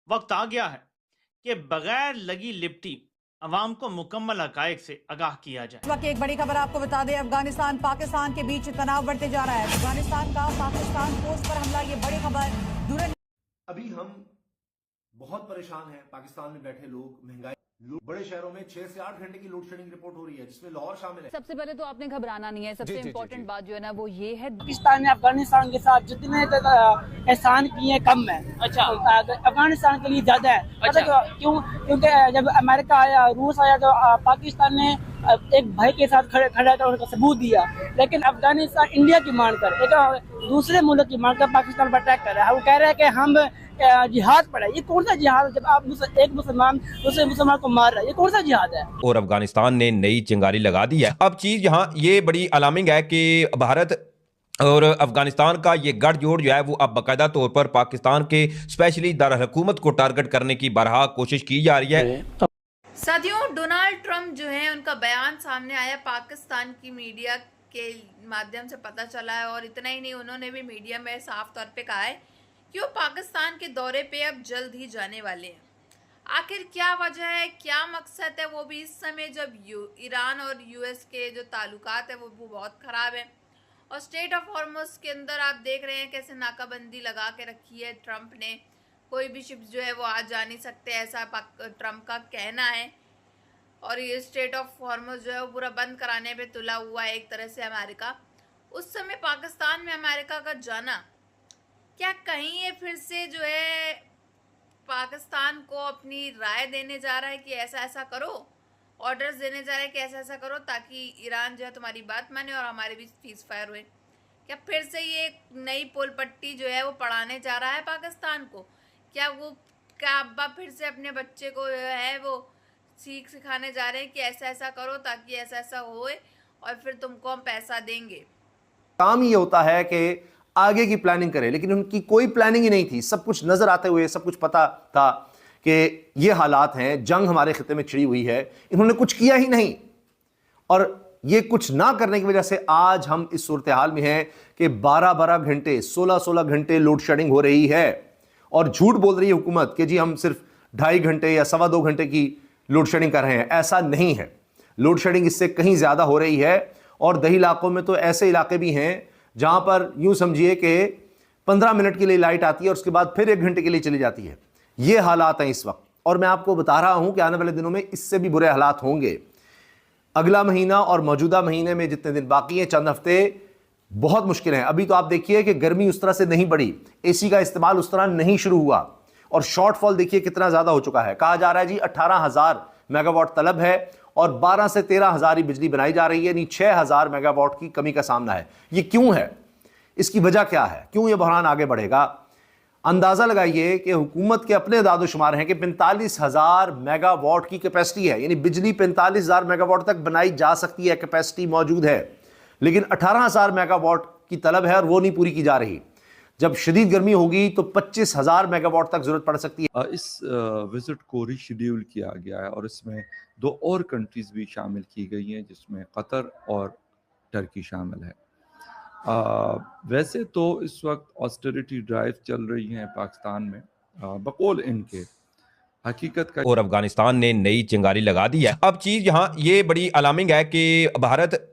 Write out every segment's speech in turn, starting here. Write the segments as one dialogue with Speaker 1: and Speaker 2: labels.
Speaker 1: वक्त आ गया है कि बगैर लगी लिपटी अवाम को मुकम्मल हकायक से आगाह किया जाए।
Speaker 2: इस वक्त एक बड़ी खबर आपको बता दें, अफगानिस्तान पाकिस्तान के बीच तनाव बढ़ते जा रहा है। अफगानिस्तान का पाकिस्तान पोस्ट पर हमला, ये बड़ी खबर।
Speaker 3: अभी हम बहुत परेशान हैं। पाकिस्तान में बैठे लोग, महंगाई, बड़े शहरों में 6 से 8 घंटे की लोड शेडिंग रिपोर्ट हो रही है, जिसमें लाहौर शामिल है।
Speaker 4: सबसे पहले तो आपने घबराना नहीं है। सबसे इम्पोर्टेंट बात जो है ना वो ये है,
Speaker 5: पाकिस्तान ने अफगानिस्तान के साथ जितने एहसान किए कम है। अच्छा, अफगानिस्तान के लिए ज्यादा है। अच्छा। क्यों? क्योंकि जब अमेरिका आया, रूस आया, तो पाकिस्तान ने एक भाई के साथ खड़ा था, उनका सबूत दिया। लेकिन अफगानिस्तान इंडिया की मानकर, एक दूसरे मुल्क की मानकर पाकिस्तान पर अटैक कर रहा है। वो कह रहा है कि हम जिहाद पड़ा। ये कौन सा जिहाद? जब आप एक मुसलमान दूसरे मुसलमान को मार रहा है, ये कौन सा जिहाद है?
Speaker 6: और अफगानिस्तान ने नई चिंगारी लगा दी है। अब चीज यहाँ ये बड़ी अलार्मिंग है कि भारत और अफगानिस्तान का ये गठजोड़ जो है वो अब बाकायदा तौर पर पाकिस्तान के स्पेशली दारकूमत को टारगेट करने की बरहा कोशिश की जा रही है।
Speaker 7: साथियों, डोनाल्ड ट्रंप जो है उनका बयान सामने आया, पाकिस्तान की मीडिया के माध्यम से पता चला है। और इतना ही नहीं, उन्होंने भी मीडिया में साफ तौर पे कहा है कि वो पाकिस्तान के दौरे पे अब जल्द ही जाने वाले हैं। आखिर क्या वजह है, क्या मकसद है, वो भी इस समय जब ईरान और यूएस के जो ताल्लुकात है वो बहुत ख़राब है। और स्टेट ऑफ हॉर्मुज़ के अंदर आप देख रहे हैं कैसे नाकाबंदी लगा के रखी है ट्रंप ने। कोई भी शिप जो है वो आज जा नहीं सकते, ऐसा ट्रंप का कहना है। और ये स्टेट ऑफ हॉर्मुज़ जो है वो पूरा बंद कराने पे तुला हुआ है एक तरह से अमेरिका। उस समय पाकिस्तान में अमेरिका का जाना, क्या कहीं ये फिर से जो है पाकिस्तान को अपनी राय देने जा रहा है कि ऐसा ऐसा करो, ऑर्डर्स देने जा रहा है कि ऐसा ऐसा करो ताकि ईरान जो है तुम्हारी बात माने और हमारे बीच सीज फायर हुए? क्या फिर से ये नई पोल पट्टी जो है वो पढ़ाने जा रहा है पाकिस्तान को? क्या अब्बा फिर से अपने बच्चे को जो है वो सीख सिखाने जा रहे हैं कि ऐसा ऐसा करो ताकि ऐसा ऐसा होए और फिर तुमको हम पैसा देंगे?
Speaker 3: काम ये होता है कि आगे की प्लानिंग करें, लेकिन उनकी कोई प्लानिंग ही नहीं थी। सब कुछ नजर आते हुए सब कुछ पता था कि ये हालात हैं, जंग हमारे खिते में छिड़ी हुई है, इन्होंने कुछ किया ही नहीं। और ये कुछ ना करने की वजह से आज हम इस सूरत हाल में हैं कि 12-12 घंटे, 16-16 घंटे लोड शेडिंग हो रही है। और झूठ बोल रही है हुकूमत कि जी हम सिर्फ 2.5 घंटे या 2.25 घंटे की लोड शेडिंग कर रहे हैं। ऐसा नहीं है, लोड शेडिंग इससे कहीं ज्यादा हो रही है। और दही इलाकों में तो ऐसे इलाके भी हैं जहां पर यूं समझिए कि 15 मिनट के लिए लाइट आती है और उसके बाद फिर 1 घंटे के लिए चली जाती है। ये हालात हैं इस वक्त। और मैं आपको बता रहा हूं कि आने वाले दिनों में इससे भी बुरे हालात होंगे। अगला महीना और मौजूदा महीने में जितने दिन बाकी हैं, चंद हफ्ते बहुत मुश्किल हैं। अभी तो आप देखिए कि गर्मी उस तरह से नहीं बढ़ी, एसी का इस्तेमाल उस तरह नहीं शुरू हुआ और शॉर्टफॉल देखिए कितना ज्यादा हो चुका है। कहा जा रहा है जी 18,000 मेगावाट तलब है और 12 से 13,000 ही बिजली बनाई जा रही है, यानी 6,000 मेगावाट की कमी का सामना है। ये क्यों है? इसकी वजह क्या है? क्यों ये बहरान आगे बढ़ेगा? अंदाजा लगाइए कि हुकूमत के अपने दादोशुमार हैं कि 45,000 मेगावाट की कैपेसिटी है, यानी बिजली 45,000 मेगावाट तक बनाई जा सकती है, कैपेसिटी मौजूद है। लेकिन 18,000 मेगावाट की तलब है और वो नहीं पूरी की जा रही। जब शदीद गर्मी होगी तो 25,000 मेगावाट तक जरूरत पड़ सकती है।
Speaker 8: इस विजिट को रीशेड्यूल किया गया है और इसमें 2 और कंट्रीज भी शामिल की गई हैं, जिसमें कतर और टर्की शामिल है। वैसे तो इस वक्त ऑस्टेरिटी ड्राइव चल रही है पाकिस्तान में, बकौल इनके हकीकत का।
Speaker 6: और अफगानिस्तान ने नई चिंगारी लगा दी है। अब चीज यहाँ ये बड़ी अलार्मिंग है कि भारत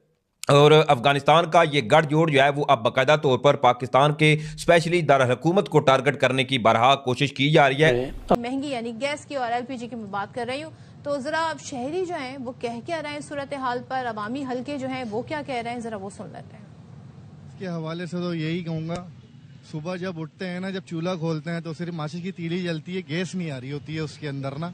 Speaker 6: और अफगानिस्तान का ये गठजोड़ जो है वो अब बाकायदा तौर पर पाकिस्तान के स्पेशली दारकूमत को टारगेट करने की बरहा कोशिश की जा रही है।
Speaker 4: महंगी यानी गैस की और एलपीजी की मैं बात कर रही हूँ, तो जरा अब शहरी जो हैं वो कह क्या रहे हैं सूरत हाल पर, अवामी हल्के जो हैं वो क्या कह रहे हैं, जरा वो सुन लेते हैं।
Speaker 9: इसके हवाले से तो यही कहूँगा, सुबह जब उठते हैं ना, जब चूल्हा खोलते हैं तो सिर्फ माचिस की तीली जलती है, गैस नहीं आ रही होती है उसके अंदर ना।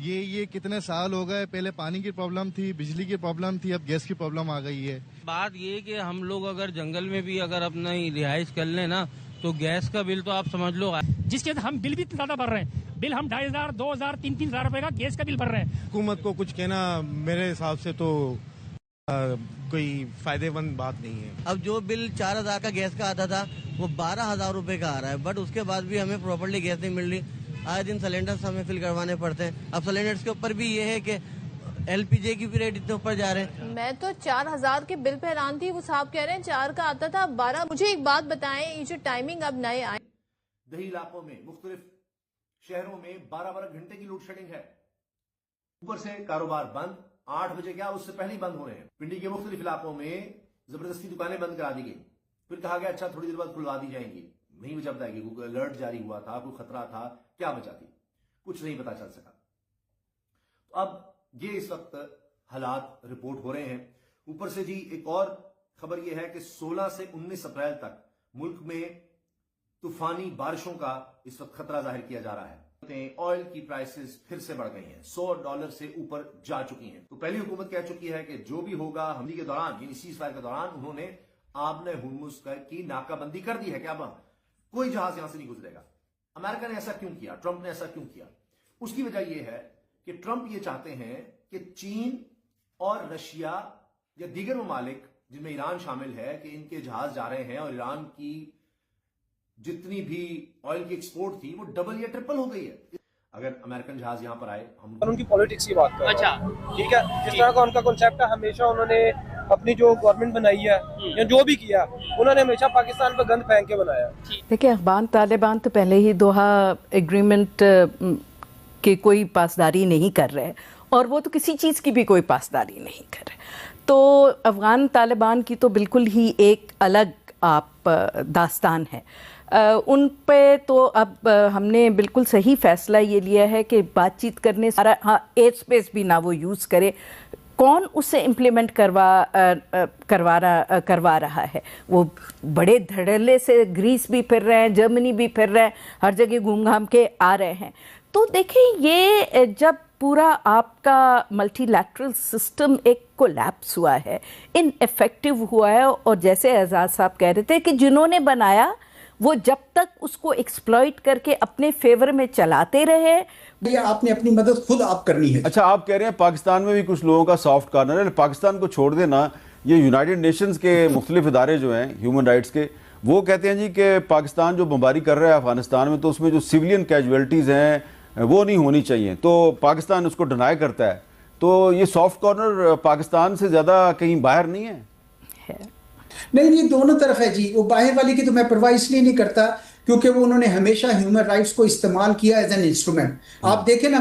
Speaker 9: ये कितने साल हो गए, पहले पानी की प्रॉब्लम थी, बिजली की प्रॉब्लम थी, अब गैस की प्रॉब्लम आ गई है।
Speaker 10: बात ये कि हम लोग अगर जंगल में भी अगर अपना रिहाइश कर लें ना, तो गैस का बिल तो आप समझ लो,
Speaker 11: जिसके हम बिल भी ज्यादा भर रहे हैं। बिल हम 2,500, 2,000, 3,000 रुपए का गैस का बिल भर रहे हैं।
Speaker 9: हुकूमत को कुछ कहना मेरे हिसाब से तो कोई फायदेमंद बात नहीं है।
Speaker 10: अब जो बिल 4,000 का गैस का आता था वो 12,000 रुपए का आ रहा है, बट उसके बाद भी हमें प्रॉपर्ली गैस नहीं मिल रही। आए दिन सिलेंडर्स हमें फिल करवाने पड़ते हैं। अब सिलेंडर्स के ऊपर भी ये है कि एलपीजी की भी रेट इतने ऊपर जा रहे हैं।
Speaker 4: मैं तो 4,000 के बिल पे हैरान थी, वो साहब कह रहे हैं 4 का आता था 12। मुझे एक बात बताएं, ये जो टाइमिंग अब नए आए
Speaker 3: दही इलाकों में मुख्तलिफ शहरों में 12-12 घंटे की लोड शेडिंग है। ऊपर से कारोबार बंद, 8 बजे क्या उससे पहले ही बंद हो रहे हैं। पिंडी के मुख्तलिफ इलाकों में जबरदस्ती दुकानें बंद करा दी गई, फिर कहा गया अच्छा थोड़ी देर बाद खुलवा दी जाएंगी। नहीं बचा बताएगी, गूगल अलर्ट जारी हुआ था, कोई खतरा था, क्या बचा थी, कुछ नहीं पता चल सका। तो अब ये इस वक्त हालात रिपोर्ट हो रहे हैं। ऊपर से जी एक और खबर यह है कि 16 से 19 अप्रैल तक मुल्क में तूफानी बारिशों का इस वक्त खतरा जाहिर किया जा रहा है। ऑयल की प्राइसेस फिर से बढ़ गई हैं, $100 से ऊपर जा चुकी हैं। तो पहली हुकूमत कह चुकी है कि जो भी होगा हमले के दौरान, यानी सीज़फायर के दौरान उन्होंने आबने हुर्मुज़ की नाकाबंदी कर दी है कि अब कोई जहाज यहां से नहीं गुजरेगा। अमेरिका ने ऐसा क्यों किया, ट्रंप ने ऐसा क्यों किया? उसकी वजह यह है कि ट्रंप ये चाहते हैं कि चीन और रशिया या दीगर ममालिक जिनमें ईरान शामिल है कि इनके जहाज जा रहे हैं और ईरान की जितनी भी ऑयल की एक्सपोर्ट थी वो डबल या ट्रिपल हो गई है। अगर अमेरिकन जहाज यहाँ पर आए, हम
Speaker 12: उनकी पॉलिटिक्स की बात करें, अच्छा ठीक है, जिस तरह का उनका कॉन्सेप्ट है, हमेशा उन्होंने अपनी जो गवर्नमेंट बनाई है या जो भी किया उन्होंने हमेशा पाकिस्तान पर गंद फेंक के बनाया।
Speaker 13: देखिए, अफगान तालिबान तो पहले ही दोहा एग्रीमेंट की कोई पासदारी नहीं कर रहे और वो तो किसी चीज़ की भी कोई पासदारी नहीं कर रहे। तो अफगान तालिबान की तो बिल्कुल ही एक अलग आप दास्तान है। उन पे तो अब हमने बिल्कुल सही फैसला ये लिया है कि बातचीत करने सारा, हाँ, एयर स्पेस भी ना वो यूज़ करे। कौन उससे इम्प्लीमेंट करवा रहा है? वो बड़े धड़ल्ले से ग्रीस भी फिर रहे हैं, जर्मनी भी फिर रहे हैं, हर जगह घूम घाम के आ रहे हैं। तो देखिए, ये जब पूरा आपका मल्टीलैटरल सिस्टम एक कोलैप्स हुआ है, इनइफेक्टिव हुआ है, और जैसे एजाज साहब कह रहे थे कि जिन्होंने बनाया वो जब तक उसको एक्सप्लॉइट करके अपने फेवर में चलाते रहे,
Speaker 14: ये आपने अपनी मदद खुद आप करनी है।
Speaker 15: अच्छा, आप कह रहे हैं पाकिस्तान में भी कुछ लोगों का सॉफ्ट कॉर्नर है। पाकिस्तान को छोड़ देना, ये यूनाइटेड नेशंस के मुख्तलिफ इदारे जो हैं ह्यूमन राइट्स के, वो कहते हैं जी कि पाकिस्तान जो बमबारी कर रहा है अफगानिस्तान में, तो उसमें जो सिविलियन कैजुअलिटीज़ हैं वो नहीं होनी चाहिए, तो पाकिस्तान उसको डिनाई करता है। तो ये सॉफ्ट कॉर्नर पाकिस्तान से ज़्यादा कहीं बाहर नहीं है?
Speaker 14: नहीं, दोनों तरफ है जी। वो बाहर वाली की तो मैं परवाह इसलिए नहीं करता क्योंकि वो उन्होंने हमेशा ह्यूमन राइट्स को इस्तेमाल किया एज एन इंस्ट्रूमेंट। आप देखें ना,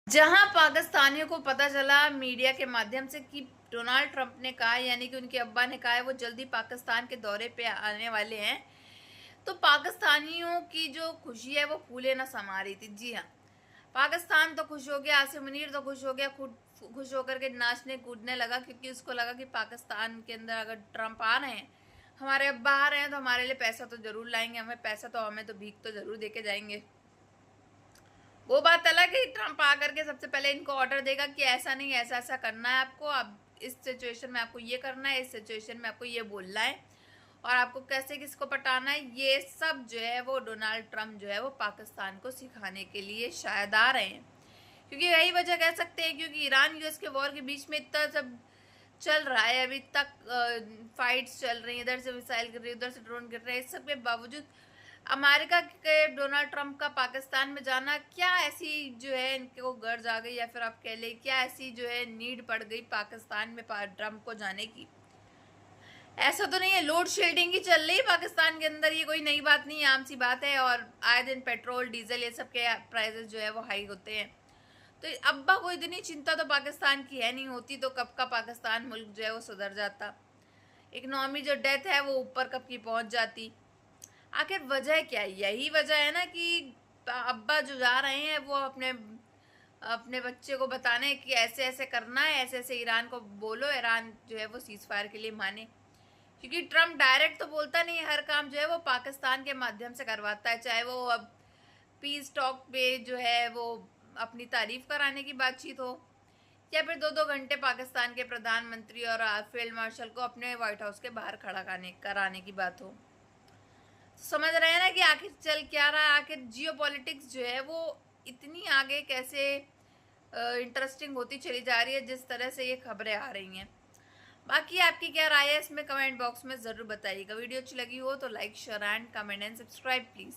Speaker 7: जहां पाकिस्तानियों को पता चला मीडिया के माध्यम से कि डोनाल्ड ट्रंप ने कहा, यानी कि उनके अब्बा ने कहा है वो जल्दी पाकिस्तान के दौरे पे आने वाले हैं, तो पाकिस्तानियों की जो खुशी है वो फूले ना समा रही थी। जी हाँ, पाकिस्तान तो खुश हो गया, आसिम मुनीर तो खुश हो गया, खुश होकर के नाचने कूदने लगा, क्योंकि उसको लगा कि पाकिस्तान के अंदर अगर ट्रंप आ रहे हैं, हमारे अब्बा आ रहे हैं, तो हमारे लिए पैसा तो जरूर लाएंगे, हमें तो भीख तो जरूर देके जाएंगे। वो बात अलग है, ट्रंप आकर के सबसे पहले इनको ऑर्डर देगा कि ऐसा नहीं, ऐसा ऐसा करना है आपको, अब इस सिचुएशन में आपको ये करना है, इस सिचुएशन में आपको ये बोलना है, और आपको कैसे किसको पटाना है, ये सब जो है वो डोनाल्ड ट्रंप जो है वो पाकिस्तान को सिखाने के लिए शायद आ रहे हैं। क्योंकि यही वजह कह सकते हैं, क्योंकि ईरान यूएस के वॉर के बीच में इतना सब चल रहा है, अभी तक फाइट्स चल रही हैं, इधर से मिसाइल गिर रही है, उधर से ड्रोन गिर रहे हैं, इस सब के बावजूद अमेरिका के डोनाल्ड ट्रंप का पाकिस्तान में जाना, क्या ऐसी जो है इनको गर्ज आ गई, या फिर आप कह लें क्या ऐसी जो है नीड पड़ गई पाकिस्तान में ट्रंप को जाने की? ऐसा तो नहीं है, लोड शेडिंग ही चल रही है पाकिस्तान के अंदर, ये कोई नई बात नहीं है, आम सी बात है, और आए दिन पेट्रोल डीजल ये सब के प्राइसेस जो है वो हाई होते हैं। तो अब्बा को इतनी चिंता तो पाकिस्तान की है नहीं होती, तो कब का पाकिस्तान मुल्क जो है वो सुधर जाता, इकनॉमी जो डेथ है वो ऊपर कब की पहुंच जाती। आखिर वजह क्या है? यही वजह है ना कि अब्बा जो जा रहे हैं वो अपने बच्चे को बताने कि ऐसे ऐसे करना है, ऐसे ऐसे ईरान को बोलो, ईरान जो है वो सीज फायर के लिए माने। क्योंकि ट्रंप डायरेक्ट तो बोलता नहीं है, हर काम जो है वो पाकिस्तान के माध्यम से करवाता है, चाहे वो अब पीस टॉक पे जो है वो अपनी तारीफ कराने की बातचीत हो, या फिर 2-2 घंटे पाकिस्तान के प्रधानमंत्री और फील्ड मार्शल को अपने व्हाइट हाउस के बाहर खड़ा कराने की बात हो। समझ रहे हैं ना कि आखिर चल क्या रहा है, आखिर जियोपॉलिटिक्स जो है वो इतनी आगे कैसे इंटरेस्टिंग होती चली जा रही है, जिस तरह से ये खबरें आ रही हैं। बाकी आपकी क्या राय है इसमें कमेंट बॉक्स में ज़रूर बताइएगा। वीडियो अच्छी लगी हो तो like, share and comment and subscribe please.